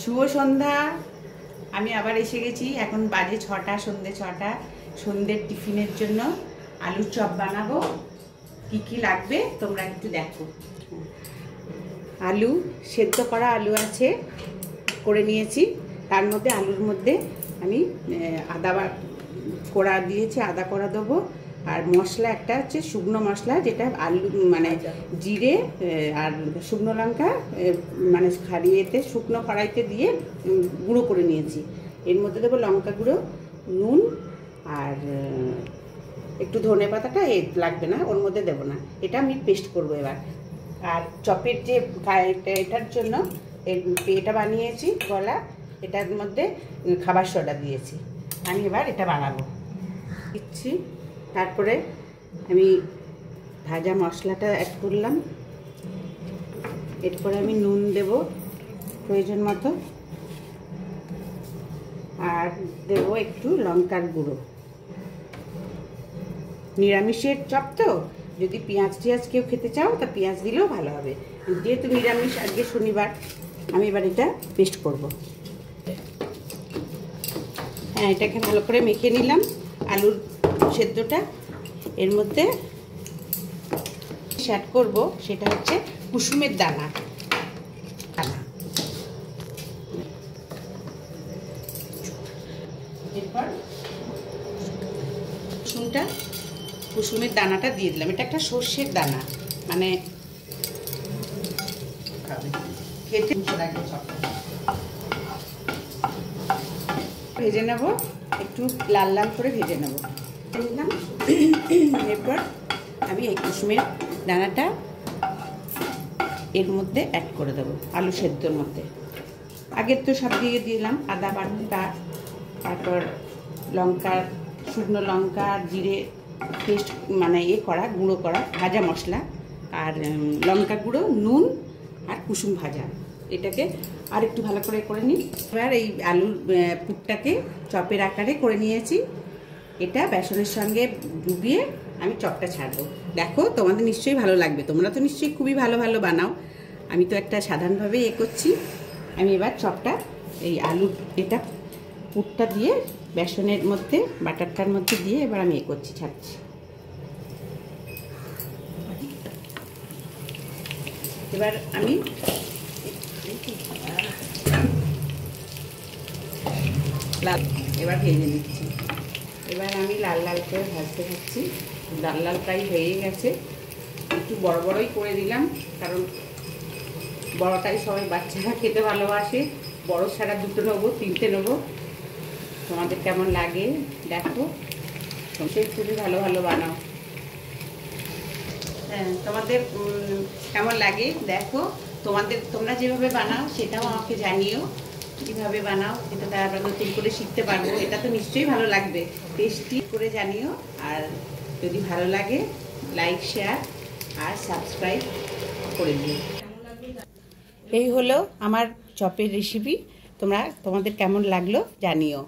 শুভ সন্ধ্যা। আমি আবার এসে গেছি, এখন বাজে 6টা, সন্ধ্যে 6টা। সন্ধ্যের টিফিনের জন্য আলুর চপ বানাবো। কি কি লাগবে তোমরা একটু দেখো। আলু সেদ্ধ করা আলু আছে, করে নিয়েছি। তার মধ্যে আলুর মধ্যে আমি আদা কোড়া দিয়েছি, আদা কোড়া দেবো। আর মশলা একটা হচ্ছে শুকনো মশলা, যেটা আলু মানে জিরে আর শুকনো লঙ্কা মানে খাড়িয়েতে শুকনো কড়াইতে দিয়ে গুঁড়ো করে নিয়েছি। এর মধ্যে দেবো লঙ্কা গুঁড়ো, নুন আর একটু ধনে পাতাটা লাগবে না, ওর মধ্যে দেবো না, এটা আমি পেস্ট করবো এবার। আর চপের যে এটার জন্য এটা বানিয়েছি গলা, এটার মধ্যে খাবার সোডা দিয়েছি। আমি এবার এটা বানাবো দিচ্ছি। তারপরে আমি ভাজা মশলাটা অ্যাড করলাম। এরপরে আমি নুন দেব প্রয়োজন মতো, আর দেব একটু লঙ্কার গুঁড়ো। নিরামিষের চপ তো, যদি পেঁয়াজ টিয়াজ কেউ খেতে চাও তা পেঁয়াজ দিলেও ভালো হবে। যেহেতু নিরামিষ, আজকে শনিবার, আমি এবার এটা পেস্ট করব। হ্যাঁ, এটাকে ভালো করে মেখে নিলাম আলুর সেদ্ধটা। এর মধ্যে অ্যাড করব, সেটা হচ্ছে কুসুমের দানা। এরপর কুসুমের দানাটা দিয়ে দিলাম। এটা একটা সর্ষের দানা, মানে খেতে লাগে। ভেজে নেব, একটু লাল লাল করে ভেজে নেব। নিলাম। এরপর আমি এই কুসুমের দানাটা এর মধ্যে অ্যাড করে দেবো, আলু সেদ্ধর মধ্যে। আগের তো সব দিয়ে দিলাম, আদা বাটা, তারপর লঙ্কা, শুকনো লঙ্কা, জিরে পেস্ট মানে করা গুঁড়ো করা ভাজা মশলা, আর লঙ্কা গুঁড়ো, নুন আর কুসুম ভাজা। এটাকে আর একটু ভালো করে করে নিই। এবার এই আলুর পুরটাকে চপের আকারে করে নিয়েছি। এটা বেসনের সঙ্গে ডুবিয়ে আমি চপটা ছাড়বো। দেখো, তোমাদের নিশ্চয়ই ভালো লাগবে, তোমরা তো নিশ্চয়ই খুবই ভালো ভালো বানাও। আমি তো একটা সাধারণভাবে করছি। আমি এবার চপটা এই আলুর এটা পুরটা দিয়ে বেসনের মধ্যে, বাটারটার মধ্যে দিয়ে এবার আমি করছি, ছাড়ছি। এবার আমি এবার ভেজে নিচ্ছি। এবার আমি লাল লাল করে ভাজতে থাকছি। লাল লাল প্রায় হয়ে গেছে। একটু বড় বড়ই করে দিলাম, কারণ বড়টাই সবাই বাচ্চারা খেতে ভালোবাসে। বড় ছাড়া দুটো নেবো, তিনটে নেবো। তোমাদের কেমন লাগে দেখো, সে খুবই ভালো ভালো বানাও। হ্যাঁ, তোমাদের কেমন লাগে দেখো। তোমরা যেভাবে বানাও সেটাও আমাকে জানিও, কীভাবে বানাও। এটা তার আমরা নতুন করে শিখতে পারবো। এটা তো নিশ্চয়ই ভালো লাগবে, টেস্টি করে জানিও। আর যদি ভালো লাগে, লাইক, শেয়ার আর সাবস্ক্রাইব করে দিও। এই হলো আমার চপের রেসিপি। তোমাদের কেমন লাগলো জানিও।